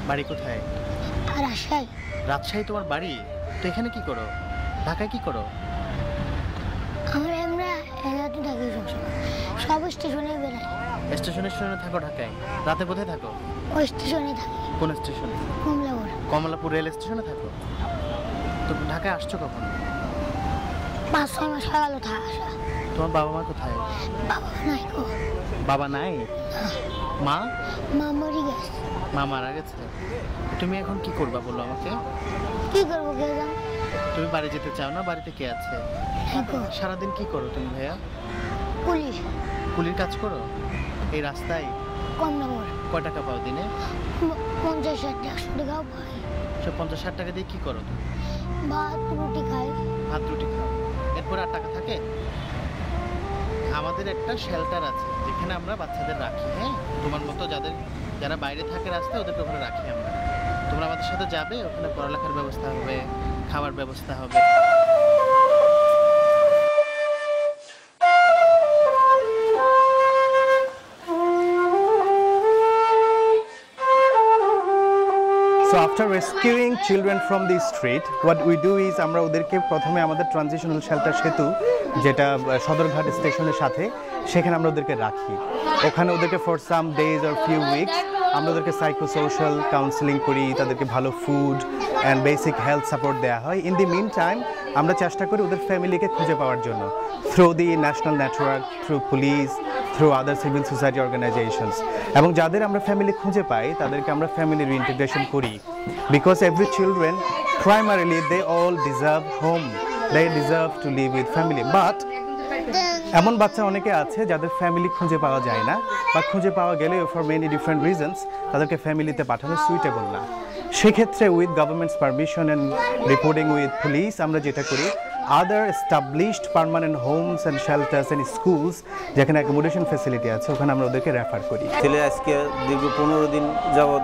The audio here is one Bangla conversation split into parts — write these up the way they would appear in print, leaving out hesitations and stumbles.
বাড়ি কোথায়? রাজশাহী। রাজশাহী তোমার বাড়ি? তো এখানে কি করো? ঢাকায় কি করো? আমরা এলাকাতে থাকি সব স্টেশনে বেড়াই। স্টেশনে স্টেশনে থাকো ঢাকায়? রাতে কোথায় থাকো? ওই স্টেশনে থাকি। কোন স্টেশনে? কমলাপুর। কমলাপুর রেল স্টেশনে থাকো? তো ঢাকায় আসছো কখন? 5-6 মাস হয়ে গেল থাকা আসা। তোমার বাবা মা কোথায়? বাবা নাই গো। বাবা নাই? মা? মা মরে গেছে। মা মারা গেছে। তুমি এখন কি করবা বলো আমাকে? কি করবো কে জান? তুমি বাড়ি যেতে চাও না? বাড়িতে কে আছে? সারাদিন কি করো তুমি ভাইয়া? পুলিশ। কুলির কাজ করো এই রাস্তায়? কমলাপুর। কয় টাকা পাও দিনে? 50-60 টাকাও পাই। সব 50-60 টাকা দিয়ে কি করো তুমি? ভাত রুটি খাই। ভাত রুটি খাও, এরপর আর টাকা থাকে? আমাদের একটা শেল্টার আছে যেখানে আমরা বাচ্চাদের রাখি। হ্যাঁ, তোমার মতো যারা বাইরে থাকে রাস্তায় ওদেরকে ওখানে রাখি আমরা। তোমরা আমাদের সাথে যাবে, ওখানে পড়ালেখার ব্যবস্থা হবে, খাবার ব্যবস্থা হবে। So after rescuing children from the street, what we do is আমরা ওদেরকে প্রথমে আমাদের ট্রানজিশনাল শেল্টার সেতু যেটা সদরঘাট স্টেশনের সাথে, সেখানে আমরা ওদেরকে রাখি। ওখানে ওদেরকে for some days or few weeks আমরা ওদেরকে সাইকোসোশ্যাল কাউন্সেলিং করি, তাদেরকে ভালো food and basic health support দেওয়া হয়। ইন দি মিন টাইম আমরা চেষ্টা করি ওদের ফ্যামিলিকে খুঁজে পাওয়ার জন্য through the national network, through police, through other civil society organisations. এবং যাদের আমরা ফ্যামিলি খুঁজে পাই তাদেরকে আমরা ফ্যামিলি রিইন্টিগ্রেশন করি, because every children primarily they all deserve home, they deserve to live with family. But এমন বাচ্চা অনেকে আছে যাদের ফ্যামিলি খুঁজে পাওয়া যায় না, বা খুঁজে পাওয়া গেলেও ফর মেনি ডিফারেন্ট রিজনস তাদেরকে ফ্যামিলিতে পাঠানো সুইটেবল না। সেক্ষেত্রে with government's permission and reporting with police আমরা যেটা করি, other established permanent homes and shelters and schools যেখানে অ্যাকোমোডেশন ফ্যাসিলিটি আছে ওখানে আমরা ওদেরকে রেফার করি। ছেলে আজকে দীর্ঘ 15 দিন যাবৎ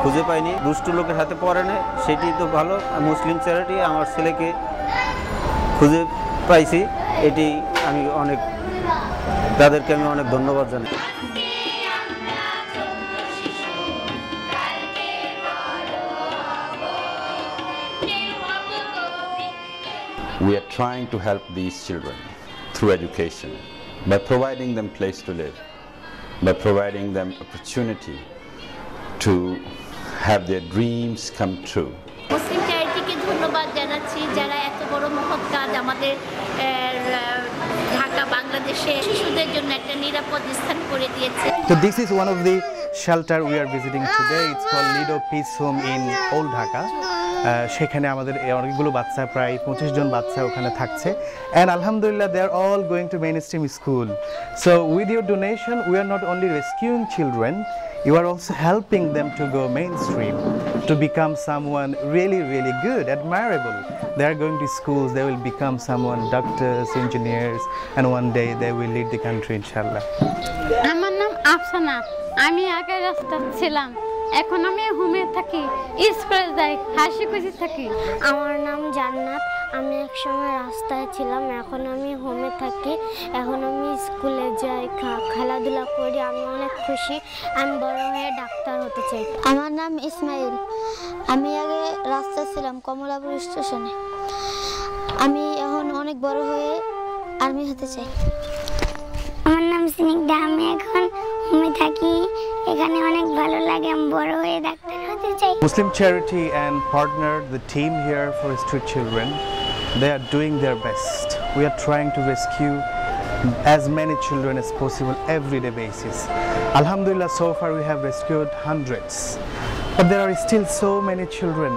খুঁজে পাইনি, দুষ্ট লোকের হাতে পড়ে না, সেটি তো ভালো। মুসলিম চ্যারিটি আমার ছেলেকে খুঁজে পাইছি, এটি আমি তাদেরকে আমি অনেক ধন্যবাদ জানাই। We are trying to help these children through education, by providing them place to live, by providing them opportunity to have their dreams come true. মুসলিম চ্যারিটিকে ধন্যবাদ জানাচ্ছি যারা এত বড় মহৎ কাজ আমাদের ঢাকা বাংলাদেশে শিশুদের জন্য একটা নিরাপদ স্থান করে দিয়েছে। So this is one of the shelter we are visiting today. It's called Lido Peace Home in Old Dhaka. সেখানে আমাদের অনেকগুলো বাচ্চা, প্রায় 25 জন বাচ্চা ওখানে থাকছে, and alhamdulillah they are all going to mainstream school. So with your donation we are not only rescuing children, you are also helping them to go mainstream, to become someone really good, admirable. They are going to schools, they will become someone, doctors, engineers, and one day they will lead the country inshallah. আমার নাম আফসানা, আমি আগে রাস্তায় ছিলাম, এখন আমি হোমে থাকি, স্কুলে যাই, হাসি খুশি থাকি। আমার নাম জান্নাত, আমি একসময় রাস্তায় ছিলাম, এখন আমি হোমে থাকি, এখন আমি স্কুলে যাই, খেলাধুলা করি, আমি অনেক খুশি, আমি বড় হয়ে ডাক্তার হতে চাই। আমার নাম ইসমাইল, আমি আগে রাস্তায় ছিলাম কমলাপুর স্টেশনে, আমি এখন অনেক বড় হয়ে আর্মি হতে চাই। আমার নাম স্নিগ্ধা, আমি এখন হোমে থাকি, এখানে অনেক ভালো লাগে, আমি বড় হয়ে ডাক্তার হতে চাই। Muslim Charity and partner, the team here for street children, they are doing their best. We are trying to rescue as many children as possible everyday basis. Alhamdulillah, so far we have rescued hundreds, but there are still so many children,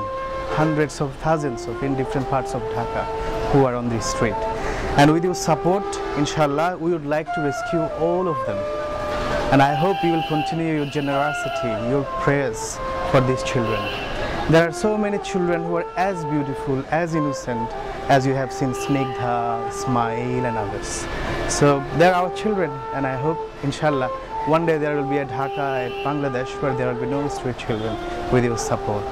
hundreds of thousands of in different parts of Dhaka who are on the street, and with your support inshallah we would like to rescue all of them, and I hope you will continue your generosity, your prayers for these children. There are so many children who are as beautiful, as innocent as you have seen Snigdha, Ismail and others. So they are our children, and I hope inshallah one day there will be a Dhaka at Bangladesh where there will be no street children with your support.